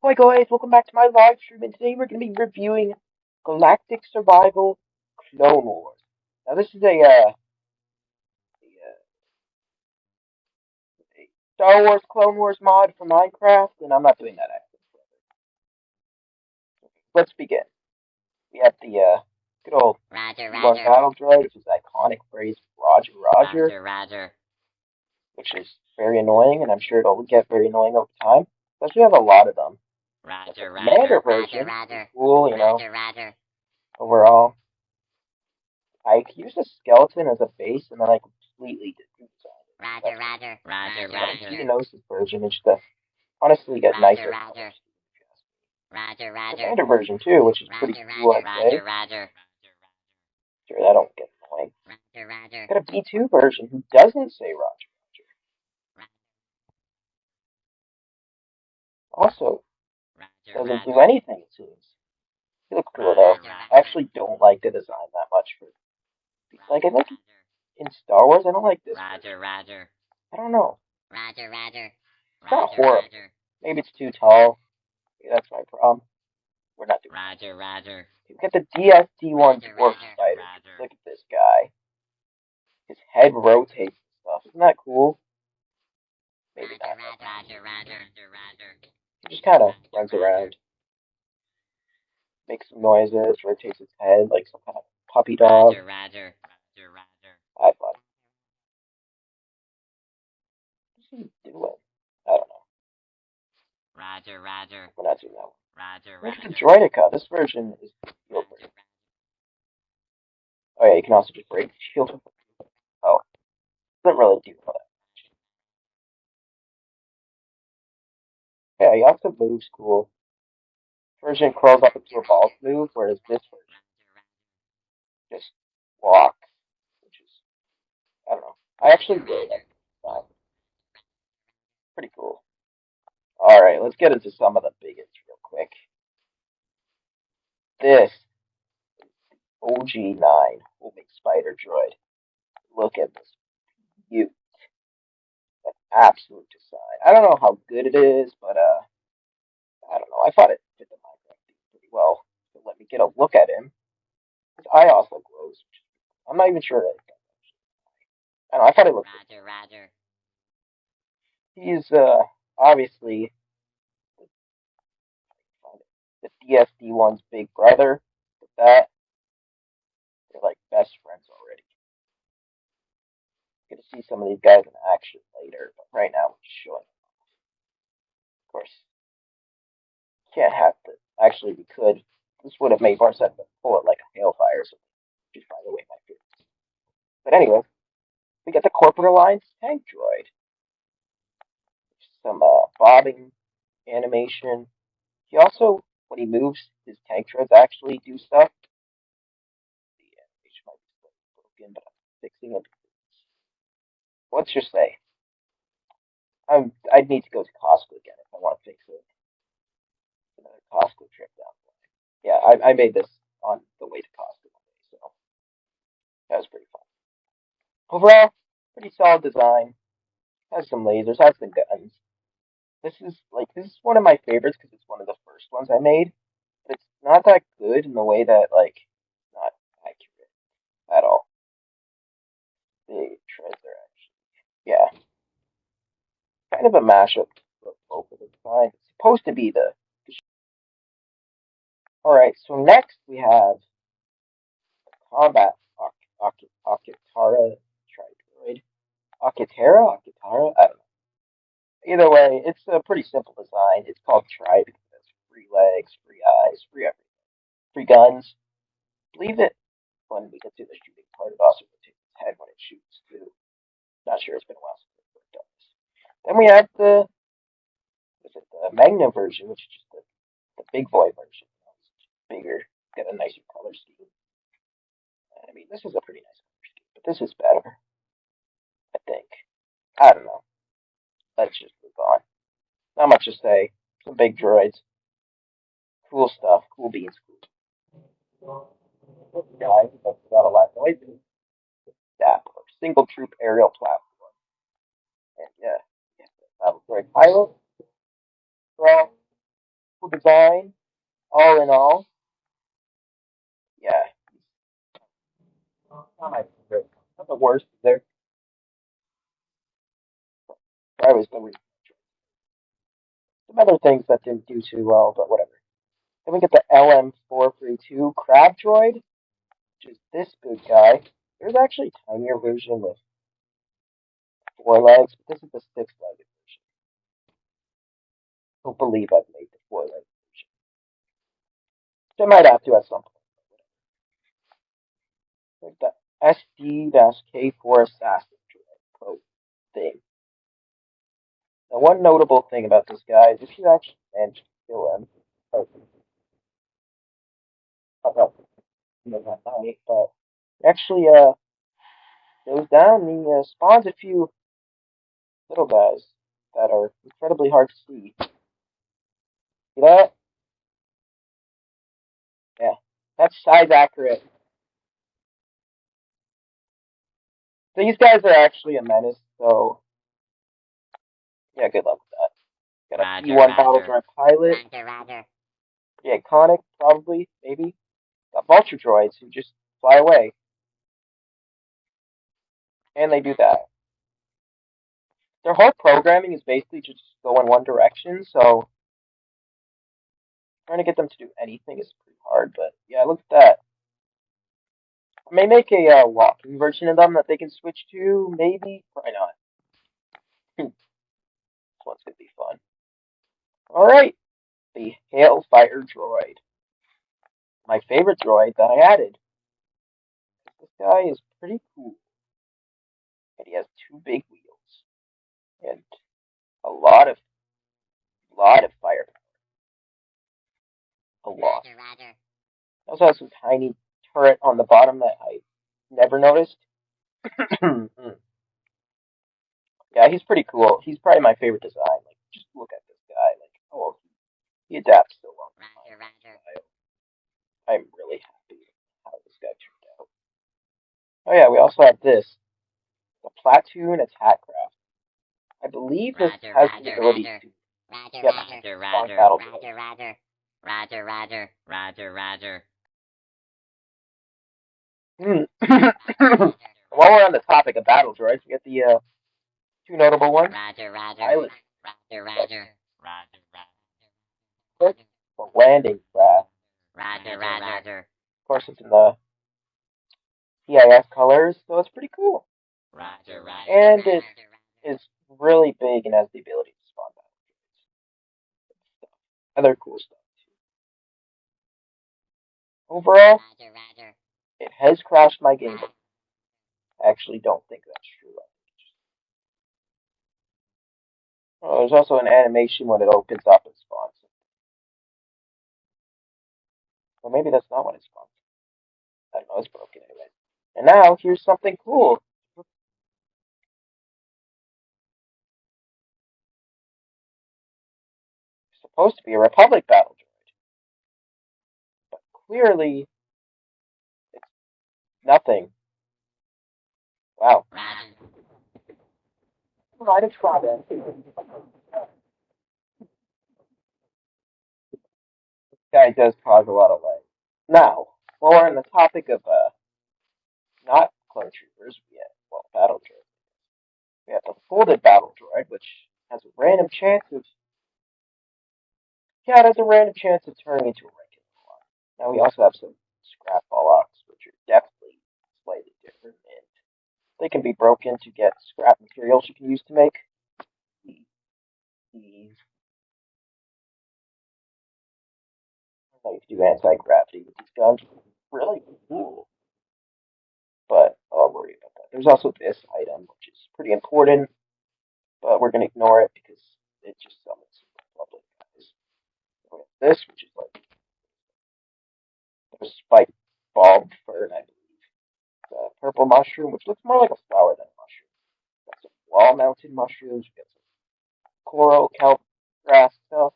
Hi guys, welcome back to my live stream, and today we're going to be reviewing Galactic Survival Clone Wars. Now this is a Star Wars Clone Wars mod for Minecraft, and I'm not doing that actually. Let's begin. We have the good old Roger, one Roger. battle droid, which is the iconic phrase Roger Roger, Roger, Roger. which is very annoying, and I'm sure it'll get very annoying over time. Plus we have a lot of them. But the Roger, commander Roger. version Roger, is Roger. cool, Roger, Roger. overall. I used a skeleton as a base, and then I completely did Roger, Roger. Roger, Roger. Geonosis version is to honestly get Roger, nicer. Roger. Roger, Roger. Commander version too, which is pretty cool, I'd say. Roger, Roger. Sure, that don't get annoying. Roger, Roger. Got a B2 version who doesn't say Roger. Also, doesn't do anything, it seems. He looks cool though. I actually don't like the design that much for like I like in Star Wars, I don't like this. Roger, Roger. I don't know. Roger, Roger. It's not horrible. Maybe it's too tall. Maybe that's my problem. We're not doing Roger, Roger. We got the DSD1 Dwarf Spider. Look at this guy. His head rotates and stuff. Isn't that cool? Maybe not. Roger, Roger. Roger. He just kind of runs around, makes some noises, rotates his head like some kind of puppy dog. Roger, Roger. Roger, Roger. I thought. What's he doing? I don't know. Roger, Roger. We're not doing that one. Roger, Look at the Roger. Droideka. This version is real great. Oh yeah, you can also just break the shield. Oh, doesn't really do all that. Yeah, he also moves cool. Version curls up into a ball move, whereas this version just walks, which is I don't know. I actually really like this design. Pretty cool. All right, let's get into some of the biggest real quick. This OG9 Homing Spider Droid. Look at this. You an absolute design. I don't know how good it is, but I don't know. I thought it fit the Minecraft theme pretty well. So let me get a look at him. His eye also glows. I'm not even sure. I don't know. I thought it looked good. Roger, Roger. He's obviously the DSD1's big brother. With that, they're like best friends already. Get to see some of these guys in action later, but right now we're just showing. Of course, can't have to. Actually, we could. This would have made more sense to pull it like a hailfire, so which is by the way my favorite. But anyway, we get the Corporate Alliance tank droid. Some bobbing animation. He also, when he moves, his tank droids actually do stuff. The animation might be broken, but I'm fixing it. Let's just say I'd need to go to Costco again if I want to fix it. Another Costco trip down. Yeah, I made this on the way to Costco one day, so that was pretty fun. Overall, pretty solid design. Has some lasers, has some guns. This is one of my favorites because it's one of the first ones I made. But it's not that good in the way that it's not accurate at all. The treads are actually kind of a mashup of both of the designs. It's supposed to be the Alright, so next we have combat Akitara Tridroid. Akitara? I don't know. Either way, it's a pretty simple design. It's called Tri because it has free legs, free eyes, free everything. Free guns. Believe it when we get to the shooting part, it also rotates its head when it shoots too. Not sure, it's been a while since I've done this. Then we have the Magna version, which is just the big boy version. It's bigger, got a nicer color scheme. I mean, this is a pretty nice color scheme, but this is better, I think. I don't know. Let's just move on. Not much to say. Some big droids. Cool stuff. Cool beans. Cool guys. That's got a lot of noise. Dapper. Single troop aerial platform. And yeah, battle droid pilot. Well, design, all in all. Yeah, not my favorite. Not the worst there. I was the some other things that didn't do too well, but whatever. Then we get the LM432 Crab Droid, which is this big guy. There's actually a tinier version with 4 legs, but this is the 6-legged version. I don't believe I've made the 4-legged version. So I might have to at some point. Like the SD-K4 Assassin Droid code thing. Now, one notable thing about this guy is if you actually manage to kill him, oh, not that night, but actually goes down and he spawns a few little guys that are incredibly hard to see. See that? Yeah. That's size accurate. These guys are actually a menace, so yeah, good luck with that. Got a Roger, P1 battle roger. droid pilot. Roger. Yeah, iconic, probably, maybe. Got vulture droids who just fly away. And they do that. Their whole programming is basically just go in one direction, so trying to get them to do anything is pretty hard, but yeah, look at that. I may make a walking version of them that they can switch to, maybe, probably not. This one's gonna be fun. Alright, the Hailfire droid. My favorite droid that I added. This guy is pretty cool. And he has 2 big wheels. And a lot of fire. A lot. Roger. He also has some tiny turret on the bottom that I never noticed. Yeah, he's pretty cool. He's probably my favorite design. Like, just look at this guy. Like, oh, he adapts so well. Roger. I'm really happy with how this guy turned out. Oh yeah, we also have this, the Platoon Attack Craft. I believe this has the ability to spawn battle droids. Roger. While we're on the topic of battle droids, we get the 2 notable ones. Roger. Pilot, Roger. the landing craft. Roger. Of course, it's in the CIS colors, so it's pretty cool. Roger. And it is really big and has the ability to spawn battle droids. Other cool stuff too. Overall, it has crashed my game. I actually don't think that's true. Oh, there's also an animation when it opens up and spawns. Well, maybe that's not when it spawns. I don't know, it's broken anyway. And now, here's something cool. It's supposed to be a Republic battle droid. But clearly, it's nothing. Wow. Right of try that. This guy does cause a lot of lag. Now, while we're on the topic of, not clone troopers, well, battle droids. We have the folded battle droid, which has a random chance of, yeah, it has a random chance of turning into a regular one. Now we also have some scrap ballocks, which are definitely slightly different, and they can be broken to get scrap materials you can use to make the how you can do anti-gravity with these guns. Really cool, but I'll worry about that. There's also this item, which is pretty important, but we're gonna ignore it because it just summons public guys. This, which is like a spiked bulb fern, I believe. Purple mushroom, which looks more like a flower than a mushroom. Got some wall-mounted mushrooms. We got some coral, kelp, grass stuff.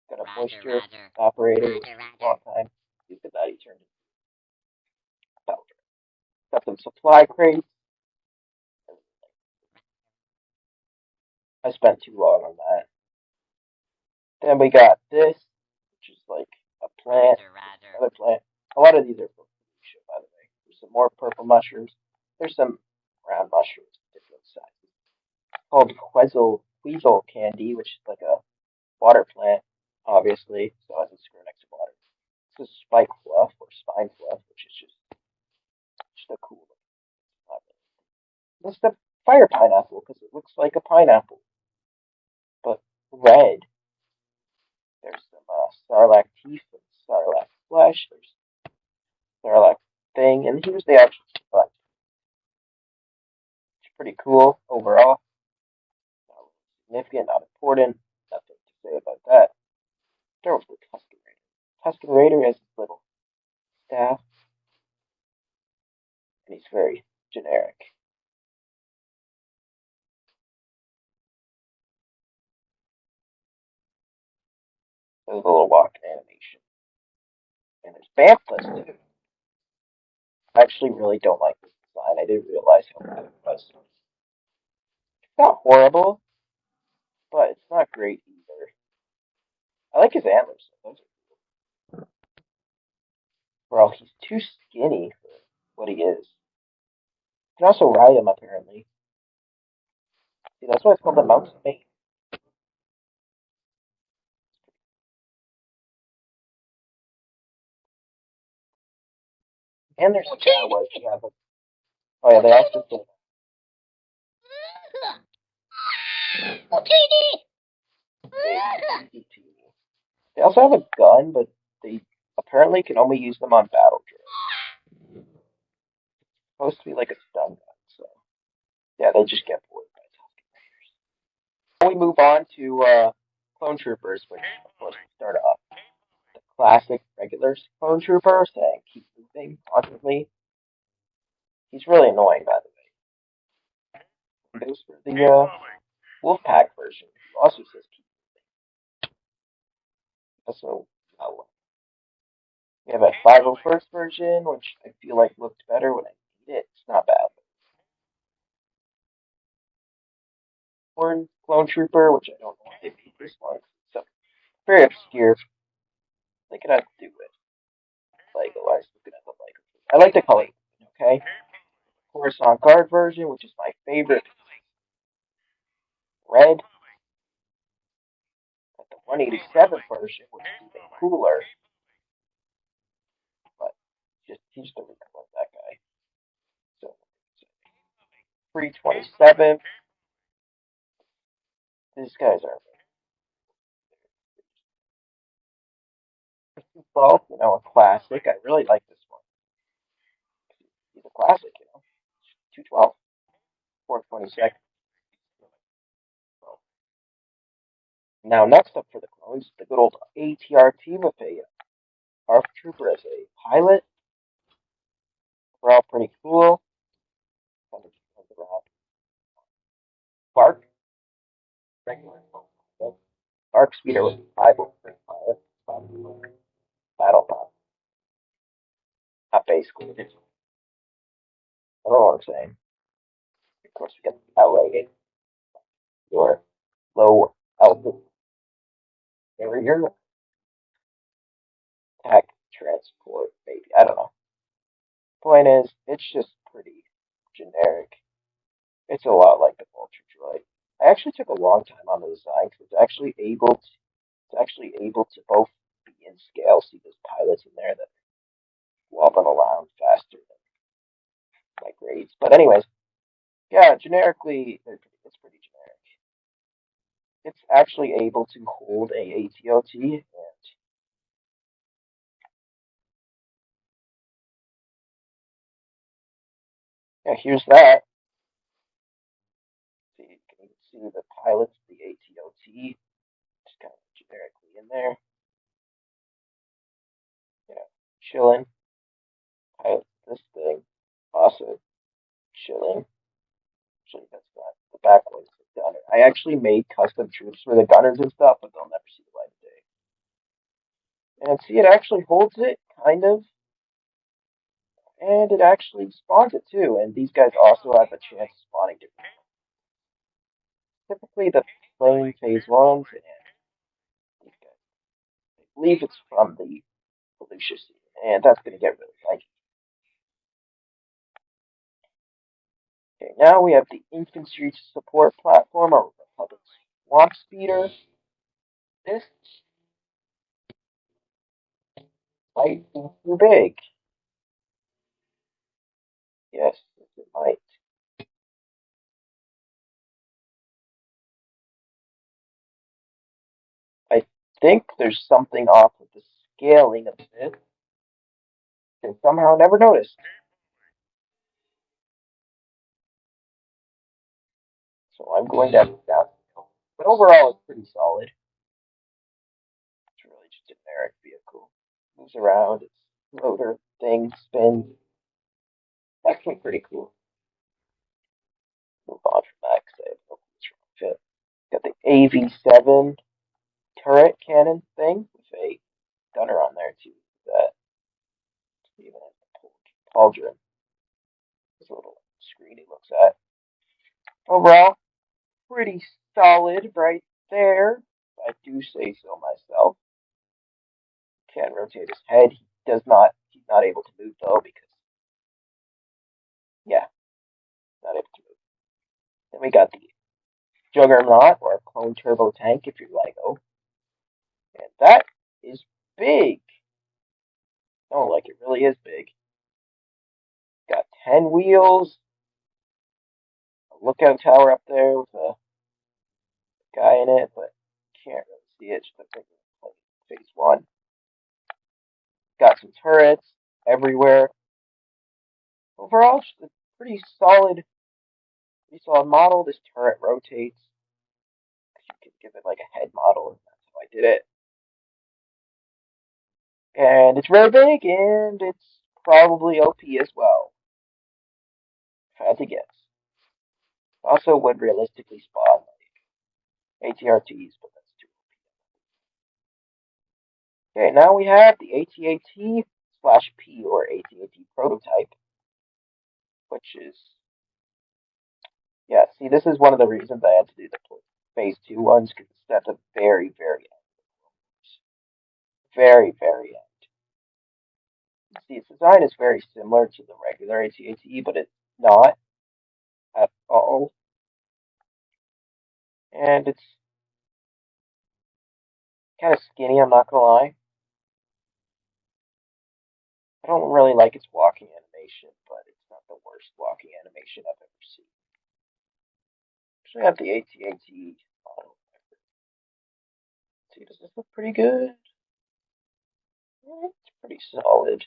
Got a moisture operator, long time. Look at that, he turned into powder. Got some supply crates. I spent too long on that. Then we got this, which plant, Roger. another plant. A lot of these are from Felicia, by the way. There's some more purple mushrooms. There's some brown mushrooms, different sizes. Called Queasel candy, which is like a water plant, obviously, so it doesn't screw next to water. This is spike fluff or spine fluff, which is just a cool look. This is the fire pineapple because it looks like a pineapple, but red. There's some sarlacc teeth and sarlacc flesh. There's sarlacc thing, and here's the actual sponge. It's pretty cool overall. Not really significant, not important. Nothing to say about that. Start with the Tuscan Raider. Tuscan Raider has this little staff, and he's very generic. There's a little walking animation. And there's Bamfless too. I actually really don't like this design. I didn't realize how bad it was. It's not horrible, but it's not great either. I like his antlers. Those are, well, he's too skinny for what he is. You can also ride him apparently. See, that's why it's called the mountain mate. And there's starwars. You have a, oh yeah, they also say they also have a gun, but they apparently can only use them on battle drones. It's supposed to be like a stun gun, so yeah, they just get bored by talking. We move on to clone troopers, which of course we start off the classic regular clone trooper saying keep moving constantly. He's really annoying, by the way. Goes for the Wolfpack version, who also says keep moving. Also, uh, we have a 501st version, which I feel like looked better when I need it. It's not bad. Horn Clone Trooper, which I don't know why they made this one. So very obscure. They could have to do with Lego. I was looking at the Lego. I like the color. Okay. Coruscant Guard version, which is my favorite. Red. But the 187 version, which is even cooler. But just he's the recolor of that guy. So 327. These guys are 12, a classic. I really like this one. He's a classic, 212. 422nd. Now, next up for the clones, the good old ATRT with a ARF Trooper as a pilot. We're all pretty cool. Bark. Bark Speeder with a pilot. Battle Pop. Not basically. I don't know what I'm saying. Of course, we get the outright your low altitude carrier. Tech transport, maybe. I don't know. Point is, it's just pretty generic. It's a lot like the Vulture droid. I actually took a long time on the design because it's actually able to both be in scale. See, there's pilots in there that wobbling around faster than my grades. But anyways, yeah, generically, it's pretty generic. It's actually able to hold a ATOT, and yeah, here's that. See, you can even see the pilots, the ATOT, just kind of generically in there, you know, chilling. Pilot this thing, also chilling. Actually, that's not the back one's the gunner. I actually made custom troops for the gunners and stuff, but they'll never see the light of day. And see, it actually holds it, kind of, and it actually spawns it too. And these guys also have a chance of spawning different. Typically, the plain phase ones, and these guys. I believe it's from the Lucius, and that's going to get really like. Okay, now we have the infantry support platform, our Republic Swamp Speeder. This might be too big. Yes, it might. I think there's something off with the scaling of this, and somehow never noticed. So I'm going to have to down. But overall, it's pretty solid. It's really just a generic vehicle. Moves around, its rotor thing spins. Actually pretty cool. Move on from that because I have no clue fit. Got the AV7 turret cannon thing with a gunner on there too. That even has the pauldron. This little screen he looks at. Overall, pretty solid right there. I do say so myself. Can't rotate his head. He does not. He's not able to move though because yeah, not able to move. Then we got the Juggernaut or Clone Turbo Tank if you're Lego, and that is big. Oh, like it really is big. Got 10 wheels, a lookout tower up there with a guy in it, but can't really see it. Just like phase one. Got some turrets everywhere. Overall, just a pretty solid model. This turret rotates. You can give it like a head model, and that's how I did it. And it's very big, and it's probably OP as well. If I had to guess. Also would realistically spawn like ATRTs, but that's too OP. Okay, now we have the ATAT slash P or ATAT prototype, which is yeah. See, this is one of the reasons I had to do the phase two ones because it's at the very, very end, very end. See, its design is very similar to the regular AT-ATE, but it's not at all. And it's kind of skinny, I'm not gonna lie. I don't really like its walking animation, but it's not the worst walking animation I've ever seen. Actually, I have the AT-ATE model. See, does this look pretty good? It's pretty solid.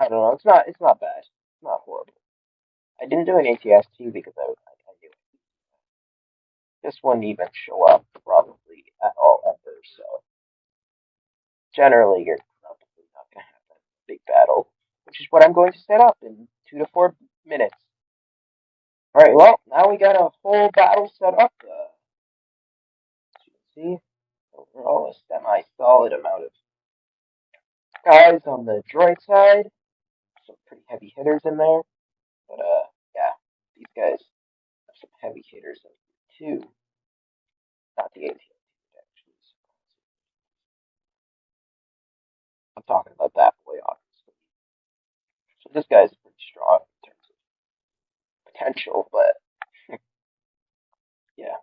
I don't know. It's not bad. It's not horrible. I didn't do an ATS2 because I knew it. This wouldn't even show up probably at all ever. So generally, you're probably not gonna have a big battle, which is what I'm going to set up in 2 to 4 minutes. All right. Well, now we got a whole battle set up. As you can see, overall a semi-solid amount of guys on the droid side. Some pretty heavy hitters in there. But yeah, these guys have some heavy hitters in here too. Not the AT actually. I'm talking about that boy, obviously. So this guy's pretty strong in terms of potential, but yeah.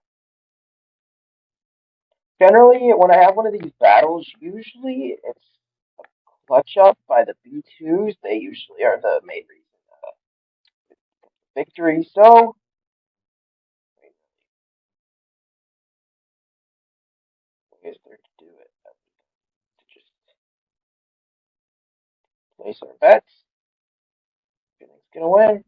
Generally, when I have one of these battles, usually it's a clutch up by the B2s. They usually are the main reason victory. So is there to do it? To just place our bets. Who think's gonna win?